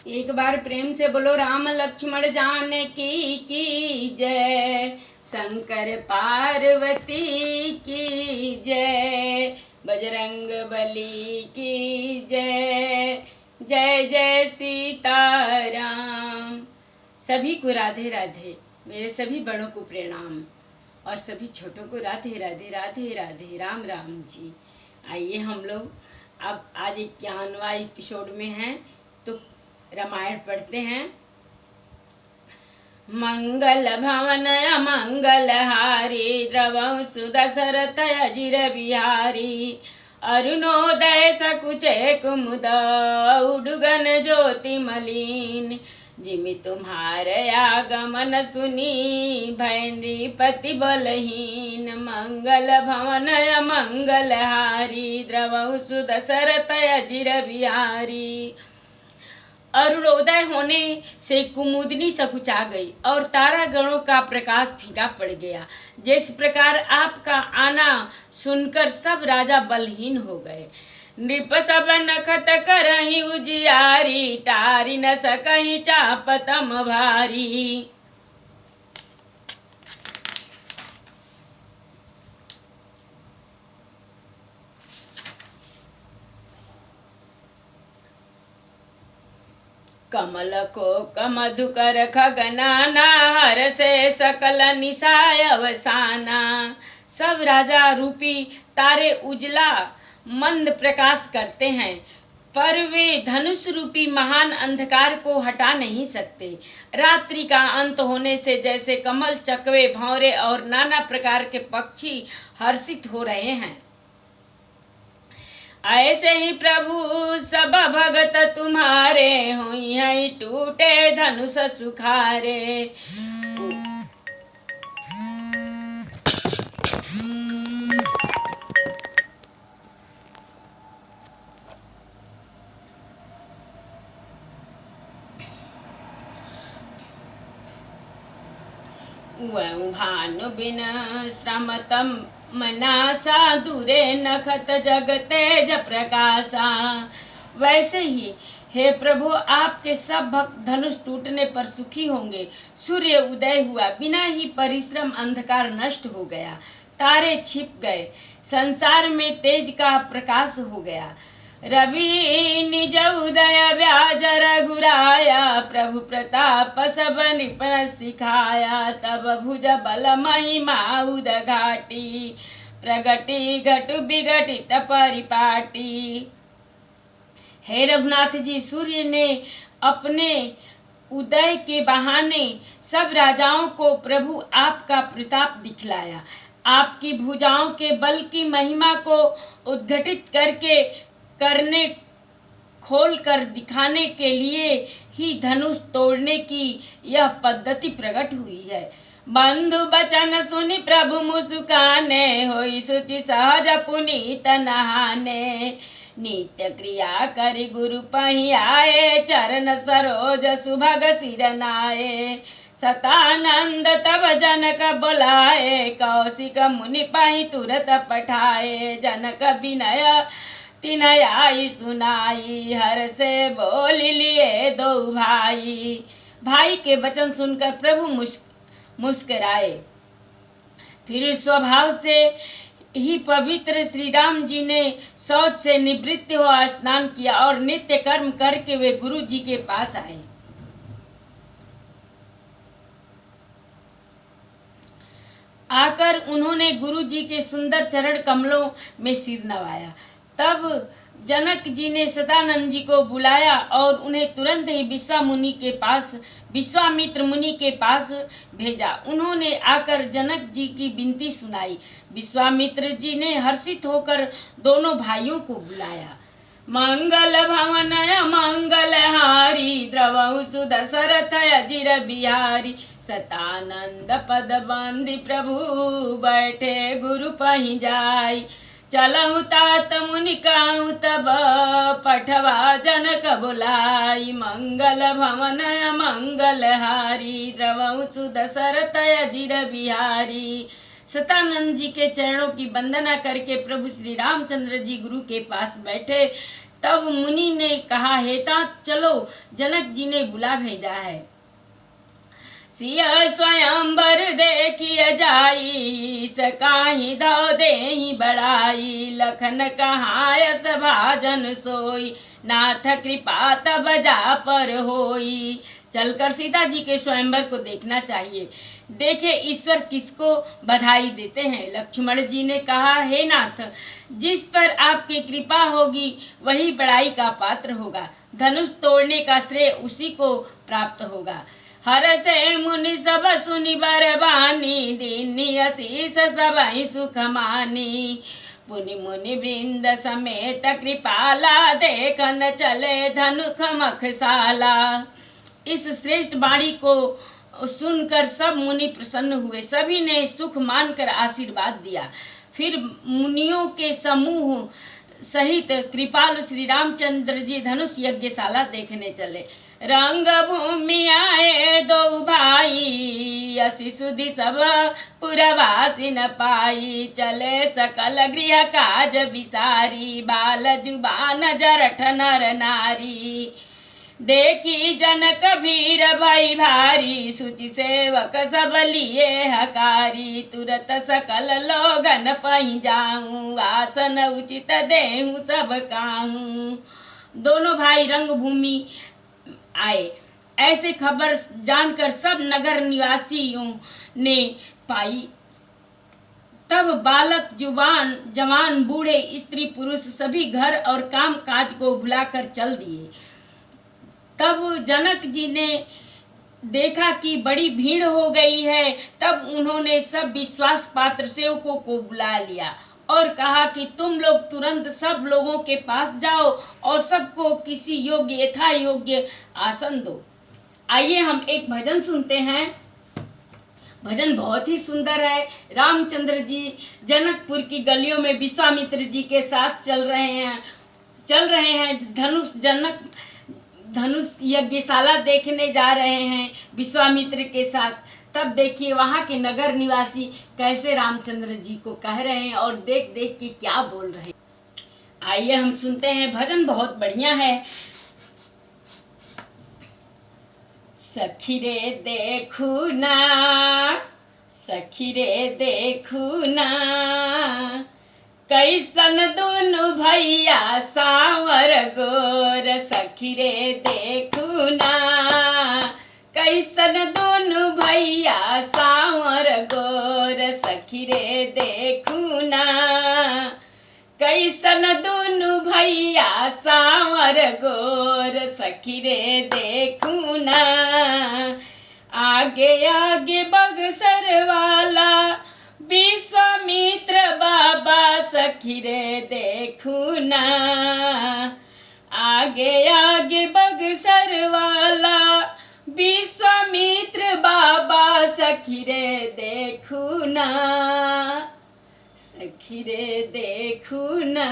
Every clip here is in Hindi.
एक बार प्रेम से बोलो राम लक्ष्मण जानकी की जय, शंकर पार्वती की जय, बजरंग बली की जय, जय जय सीताराम। सभी को राधे राधे, मेरे सभी बड़ों को प्रणाम और सभी छोटों को राधे राधे राधे राधे राम राम जी। आइए हम लोग अब आज 51वां एपिसोड में हैं तो रामायण पढ़ते हैं। मंगल भवन मंगल हारी, द्रवंसु दशरथ अजिर बिहारी, अरुणोदय सकुचे कुमुद, उडुगन ज्योति मलिन, जिमि तुम्हारे आगमन सुनी, भय नृपति बलहीन। मंगल भवन मंगल हारी, द्रवंसु दशरथ अजिर बिहारी। अरुणोदय होने से कुमुदनी सकुचा गई और तारा गणों का प्रकाश फीका पड़ गया। जिस प्रकार आपका आना सुनकर सब राजा बलहीन हो गए। नृप सब नखत करहि उजियारी, टारी न सकहि चाप तम भारी। कमल को कमधुकर खगनाना, हर से सकल निसाय अवसाना। सब राजा रूपी तारे उजला मंद प्रकाश करते हैं, पर वे धनुष रूपी महान अंधकार को हटा नहीं सकते। रात्रि का अंत होने से जैसे कमल, चकवे, भंवरे और नाना प्रकार के पक्षी हर्षित हो रहे हैं, ऐसे ही प्रभु सब भगत तुम्हारे, हुई है टूटे धनुष सुखारे। भानु बिन श्रमतम मनासा, दूरे नखत जग तेज प्रकाशा। वैसे ही हे प्रभु आपके सब भक्त धनुष टूटने पर सुखी होंगे। सूर्य उदय हुआ, बिना ही परिश्रम अंधकार नष्ट हो गया, तारे छिप गए, संसार में तेज का प्रकाश हो गया। रवि निज उदय व्याज रघुराया, प्रभु प्रताप सब निपन सिखाया। तब भुज बल महिमा उदघाटी, प्रगति घटु विघटित परिपाटी। हे रघुनाथ जी, सूर्य ने अपने उदय के बहाने सब राजाओं को प्रभु आपका प्रताप दिखलाया। आपकी भुजाओं के बल की महिमा को उद्घटित करने खोल कर दिखाने के लिए ही धनुष तोड़ने की यह पद्धति प्रकट हुई है। बंधु बचन सुनि प्रभु मुस्काने, होई सुचि सहज पुनीत नहाने। नित्य क्रिया करि गुरु पहि आए, चरण सरोज सुभग सिर नाये। सतानंद तब जनक बोलाए, कौशिक मुनि पहि तुरत पठाए। जनक विनय तिनय आई सुनाई, हर से बोल लिए दो भाई। भाई के वचन सुनकर प्रभु मुस्कुराए। फिर स्वभाव से ही पवित्र श्री राम जी ने शौच से निवृत्त हो स्नान किया और नित्य कर्म करके वे गुरु जी के पास आए। आकर उन्होंने गुरु जी के सुंदर चरण कमलों में सिर नवाया। तब जनक जी ने सतानंद जी को बुलाया और उन्हें तुरंत ही विश्वामित्र मुनि के पास भेजा। उन्होंने आकर जनक जी की विनती सुनाई। विश्वामित्र जी ने हर्षित होकर दोनों भाइयों को बुलाया। मंगल भवन मंगल हारी, द्रवंसु दशरथ अजिर बिहारी। सतानंद पद बंदी प्रभु, बैठे गुरु पहि जाई। चलहु तात मुनि कहूँ तब, पठवा जनक बुलाई। मंगल भवन मंगल हारी, द्रवंसु दशरथ अजिर बिहारी। सतानंद जी के चरणों की वंदना करके प्रभु श्री रामचंद्र जी गुरु के पास बैठे। तब मुनि ने कहा, हे तात चलो, जनक जी ने बुला भेजा है। सिय स्वयंवर देखिय जाई, सकाहि धौ देहि बढ़ाई। लखन कहायस भाजन सोई, नाथ कृपा तब जा पर होई। चलकर सीता जी के स्वयंवर को देखना चाहिए। देखे ईश्वर किसको बधाई देते हैं। लक्ष्मण जी ने कहा, हे नाथ, जिस पर आपकी कृपा होगी वही बड़ाई का पात्र होगा। धनुष तोड़ने का श्रेय उसी को प्राप्त होगा। हर से मुनि सब सुनि बरबानी, दीनी आशीष सबहि सुख मानी। पुनि मुनि वृंद समेत कृपाला, देखन चले धनुख मखसाला। इस श्रेष्ठ वाणी को सुनकर सब मुनि प्रसन्न हुए। सभी ने सुख मानकर आशीर्वाद दिया। फिर मुनियों के समूह सहित कृपालु श्री रामचंद्र जी धनुष यज्ञशाला देखने चले। रंग भूमि आए दो भाई, असी सुधि सब पुरवासी न पाई। चले सकल गृह काज बिसारी, बाल जुबान जरठ नर नारी। देखी जनक भीर भई भारी, सुचि सेवक सब लिए हकारी। तुरत सकल लोगन पहि जाऊं, आसन उचित देहूं सब काहूं। दोनों भाई रंग भूमि आए। ऐसे खबर जानकर सब नगर निवासियों ने पाई। तब बालक जवान बूढ़े स्त्री पुरुष सभी घर और काम काज को भुलाकर चल दिए। तब जनक जी ने देखा कि बड़ी भीड़ हो गई है। तब उन्होंने सब विश्वास पात्र सेवकों को बुला लिया और कहा कि तुम लोग तुरंत सब लोगों के पास जाओ और सबको किसी योग्य यथा योग्य आसन दो। आइए हम एक भजन सुनते हैं। भजन बहुत ही सुंदर है। रामचंद्र जी जनकपुर की गलियों में विश्वामित्र जी के साथ चल रहे हैं। धनुष यज्ञशाला देखने जा रहे हैं विश्वामित्र के साथ। तब देखिए वहाँ के नगर निवासी कैसे रामचंद्र जी को कह रहे हैं और देख देख के क्या बोल रहे हैं। आइए हम सुनते हैं। भजन बहुत बढ़िया है। सखी रे देखू ना, सखी रे देखू ना, कैसन दोनों भैया सांवर गोर। सखी रे देखू ना, कैसन दोनों भैया सांवर गोर। सखी रे देखू ना, कैसन दोनों भैया सांवर गोर। सखी रे देखू ना, आगे आगे बगसर वाला विश्वामित्र बाबा। सखी रे देखू ना, आगे आगे बगसर वाला विश्वामित्र बाबा। सखी रे देखू ना, सखी रे देखू ना,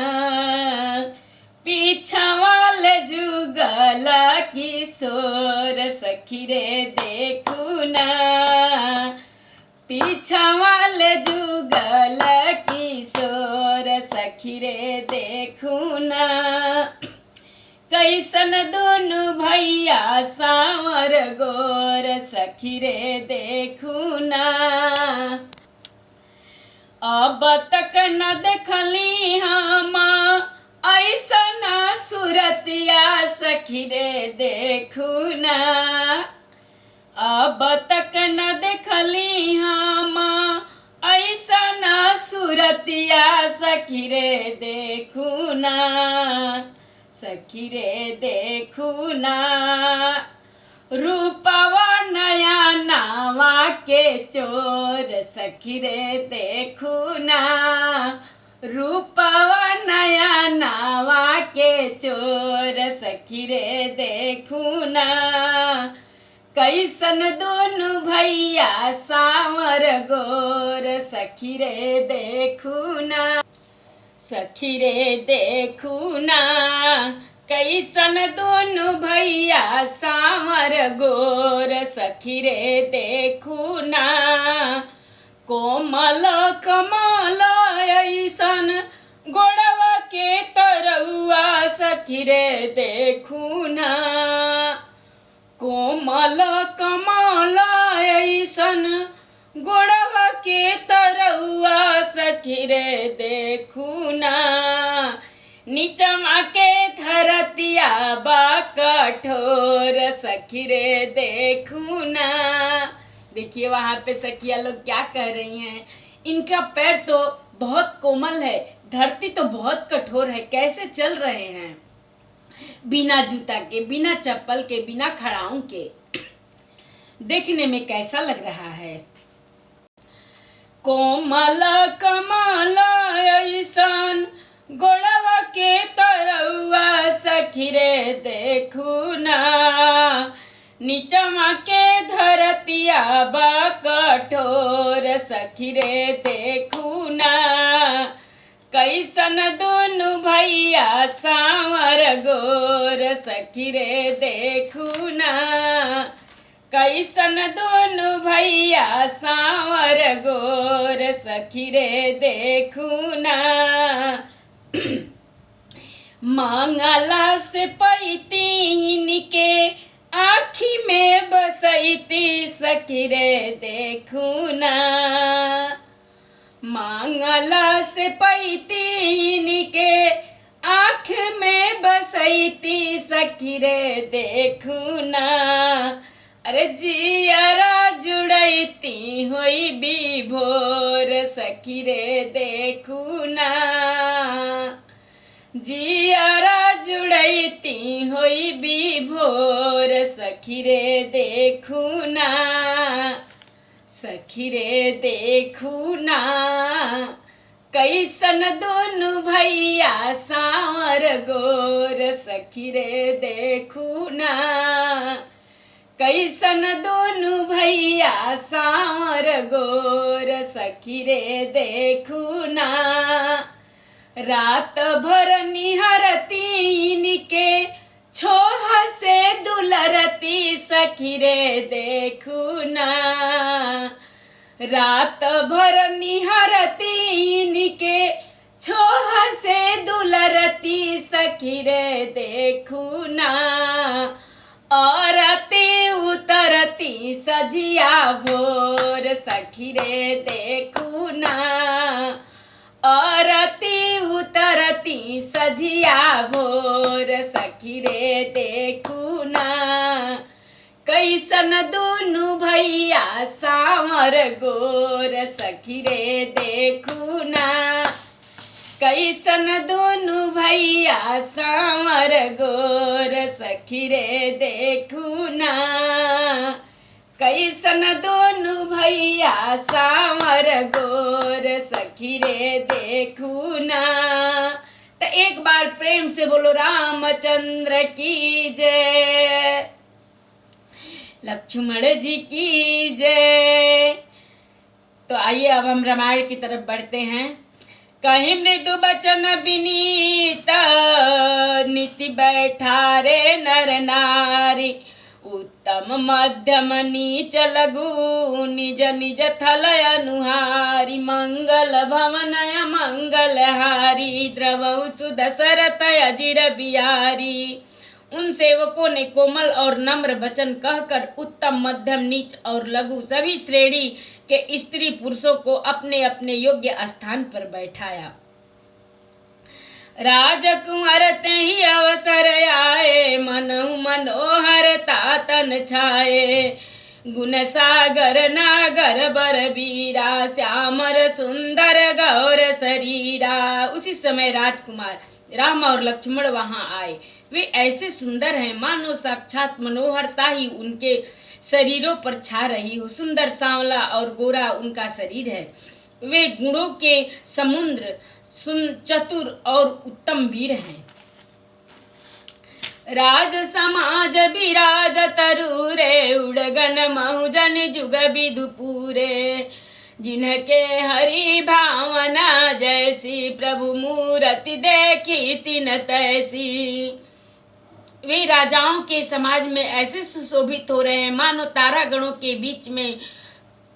पीछावाल जुगल किशोर। सखी रे देखू ना, पीछावाल जुगल किशोर। सखी रे देखू ना, कैसन दोनों भैया सांवर गोर। सखी रे देखू ना, अब तक न देखली हम ऐसन सूरतिया। सखी रे देखू ना, अब तक न देखली हम ऐसन सूरतिया। सखी रे देखू ना, सखी रे देखू ना, रूपवा नया नावा के चोर। सखी रे देखू ना, रूपवा नया नावा के चोर। सखी रे देखू ना, कैसन दोनों भैया सांवर गोर। सखी रे देखू ना, सखी रे देखू ना, कैसन दोनों भैया सांवर गोर। सखी रे देखू ना, कोमल कमल ऐसन गोड़वा के तरौआ। सखी रे देखू ना, कोमल कमल ऐसन गोड़वा के तरौआ सखी रे देखू ना, नीचवा के धरतिया बा कठोर सखी रे देखू ना। देखिए वहां पे सखिया लोग क्या कह रही हैं, इनका पैर तो बहुत कोमल है, धरती तो बहुत कठोर है, कैसे चल रहे हैं बिना जूता के, बिना चप्पल के, बिना खड़ाऊ के, देखने में कैसा लग रहा है। कोमल कमल ऐसन गोड़वा के तरौआ सखी रे देखू ना, नीचवा के धरतिया बा कठोर सखी रे देखू ना, कैसन दोनों भैया सांवर गोर सखी रे देखू ना, कैसन दोनों भैया सांवर गोर सखी रे देखू ना। मंगला से पैती के आँखी में बसैती सखी रे देखू ना, मंगला से पैती के आँख में बसैती सखी रे देखू ना, अरे जियरा जुड़ैती होई विभोर सखी रे देखू ना, जियरा जुड़ैती होई विभोर सखी रे देखू ना, सखी रे देखू ना, कैसन दोनों भैया सांवर गोर सखी रे देखू ना, कैसन दोनों भैया सांवर गोर सखी रे देखू ना, रात भर निहरती के छोह से दुलरती सखी रे देखू ना, रात भर निहरती के छोह से दुलरती सखी रे देखू ना, औरती उतरती सजिया भोर सखी रे देखू ना, औरती उतरती सजिया भोर सखी रे देखू ना, कैसन दोनों भैया सांवर गोर सखी रे देखू ना, कैसन दोनों भैया सांवर गोर सखी रे देखू ना, कैसन दोनों भैया सांवर गोर सखी रे देखू ना। तो एक बार प्रेम से बोलो रामचंद्र की जय, लक्ष्मण जी की जय। तो आइए अब हम रामायण की तरफ बढ़ते हैं। कहीं मृदु बचन विनीत नीति बैठारे नर नारी, उत्तम मध्यम नीच लघु निज निज थल अनुहारी, मंगल भवनय मंगल हारी द्रवौ सुदशरथ अजिर बिहारी। उन सेवकों ने कोमल और नम्र वचन कहकर उत्तम मध्यम नीच और लघु सभी श्रेणी के स्त्री पुरुषों को अपने अपने योग्य स्थान पर बैठाया। राजकुंवर ते ही अवसर आए, मनहु मनोहर तातन छाए, गुण सागर नागर बर बीरा, श्यामर सुंदर गौर शरीरा। उसी समय राजकुमार राम और लक्ष्मण वहां आए। वे ऐसे सुंदर हैं मानो साक्षात मनोहरता ही उनके शरीरों पर छा रही हो। सुंदर सांवला और गोरा उनका शरीर है। वे गुणों के समुद्र, चतुर और उत्तम वीर हैं। राज समाज विराज तरुरे, उड़गन महुजन जुग विदुपुरे, जिनके हरि भावना जैसी, प्रभु मूर्ति देखी तिन तैसी। वे राजाओं के समाज में ऐसे सुशोभित हो रहे हैं मानो तारा गणों के बीच में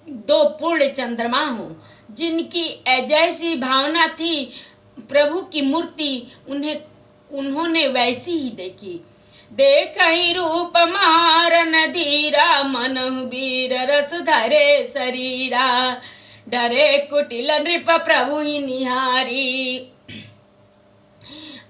दो पूर्ण चंद्रमा हो। जिनकी जैसी भावना थी, प्रभु की मूर्ति उन्हें उन्होंने वैसी ही देखी। देखहि रूप मारन धीरा, मनहु वीर रस धरे शरीरा। डरे कुटिल नृप प्रभु ही निहारी,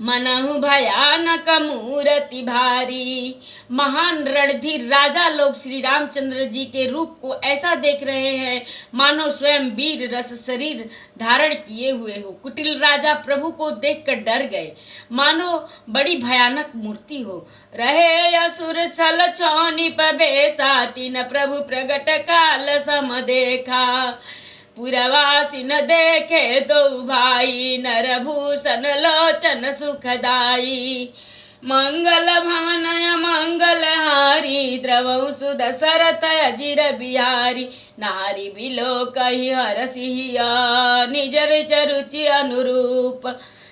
मनहु भयानक मूर्ति भारी। महान रणधीर राजा लोग श्री रामचंद्र जी के रूप को ऐसा देख रहे हैं मानो स्वयं वीर रस शरीर धारण किए हुए हो। कुटिल राजा प्रभु को देखकर डर गए, मानो बड़ी भयानक मूर्ति हो। रहे असुर छल छौनी पबेसा, तीन प्रभु प्रगट काल सम देखा। पुरवासी न देखे दो भाई, नरभूषण लोचन सुखदाई। मंगल भवनय मंगल हारी, द्रवौ सुदशरथ अजिर बिहारी। नारी बिलो कही हरसिया, निज रुचि अनुरूप।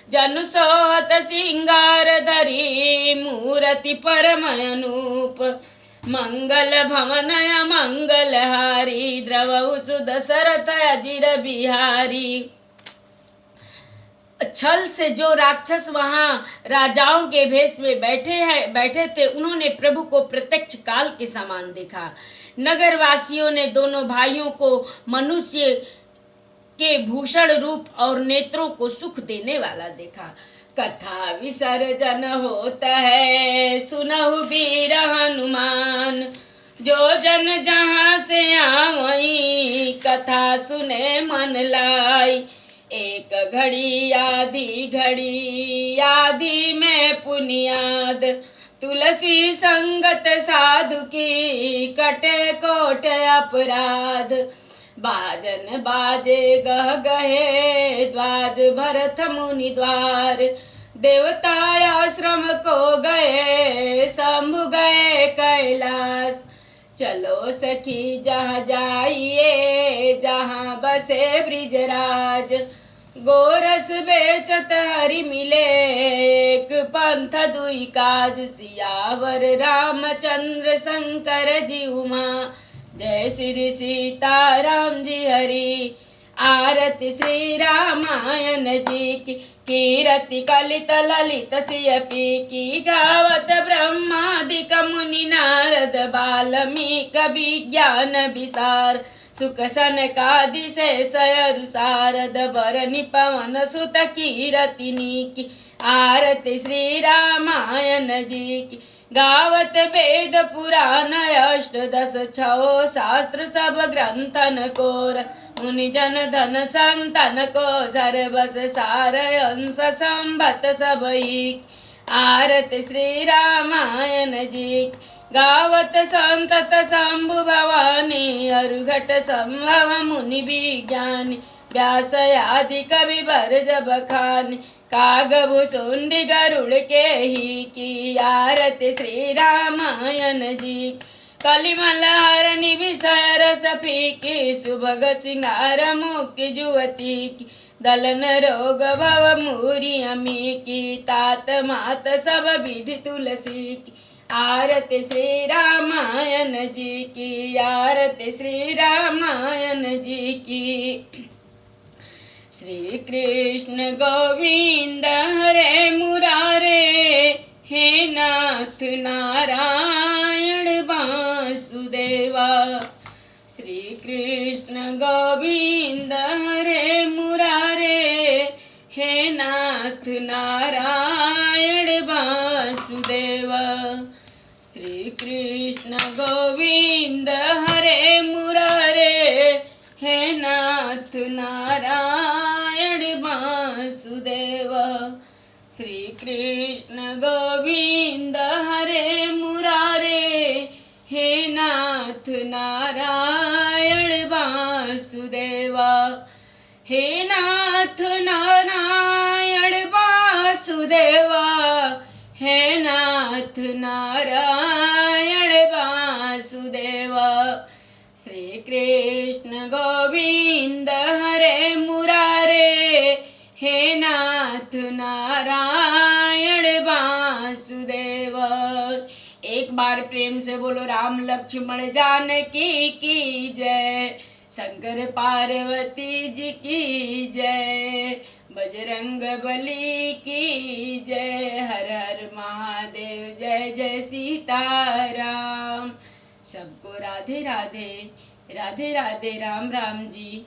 जनु सोहत सिंगार धरी, मूर्ति परम अनूप। मंगल भवनय मंगल हारी, द्रवौ सुदशरथ अजिर बिहारी। छल से जो राक्षस वहां राजाओं के भेष में बैठे थे, उन्होंने प्रभु को प्रत्यक्ष काल के समान देखा। नगर वासियों ने दोनों भाइयों को मनुष्य के भूषण रूप और नेत्रों को सुख देने वाला देखा। कथा विसर्जन होता है, सुनहु वीर हनुमान। जो जन जहाँ से आवई, कथा सुने मन लाई। एक घड़ी आधी में पुनियाद, तुलसी संगत साधु की, कटे कोट अपराध। बाजन बाजे गह गहे, द्वाज भरत मुनि द्वार। देवता आश्रम को गए, शंभु गए कैलाश। चलो सखी जहाँ जाइए, जहाँ बसे ब्रिजराज। गोरस बेचत हरि मिले, एक पंथ दुई काज। सियावर रामचंद्र शंकर जी उमा, जय श्री सीताराम जी हरि। आरती श्री रामायण जी की, कीरति कलित ललित सियपी की। गावत ब्रह्मादिक मुनि नारद, वाल्मीकि विज्ञान विसार। सुख सनकादि शेष अरु शारद, बरनि पवन सुत कीरति नीकी। आरती श्री रामायण जी की, गावत वेद पुराण अष्टदश छो। शास्त्र सब ग्रंथन कोर, मुनि जन धन संतन को। सर्वस सार अंश संबत सबई। आरती श्री रामायण जी, गावत संतत शंभु भवानी। अरुघट संभव मुनि विज्ञानी, व्यास आदि कवि भरज बखानी। कागभूषुंडी गरुड़ के ही की, आरती श्री रामायण जी। कलिमल हरनि विषय रस फीकी, सुभग सिंगार मुक्ति जुवती की। दलन रोग भव मूरी अमी की, तात मात सब विधि तुलसी की। आरती श्री रामायण जी की, आरती श्री रामायण जी की। श्री कृष्ण गोविंद हरे मुरारे, हे नाथ नारायण वासुदेवा। श्री कृष्ण गोविंद हरे मुरारे, हे नाथ नारायण वासुदेवा। श्री कृष्ण गोविंद हरे मुरारे, हे नाथ नारायण वासुदेवा। श्री कृष्ण गोविंद हरे मुरारे, हे नाथ नारायण वासुदेवा। हे नाथ नारायण वासुदेवा, हे नाथ नारायण वासुदेवा। श्री कृष्ण गोविंद हरे मुरारे, हे नाथ नारायण वासुदेवा। एक बार प्रेम से बोलो राम लक्ष्मण जानकी की जय, शंकर पार्वती जी की जय। बजरंग बली की जय, हर हर महादेव, जय जय सीताराम। सबको राधे राधे, राधे राधे, राम राम जी।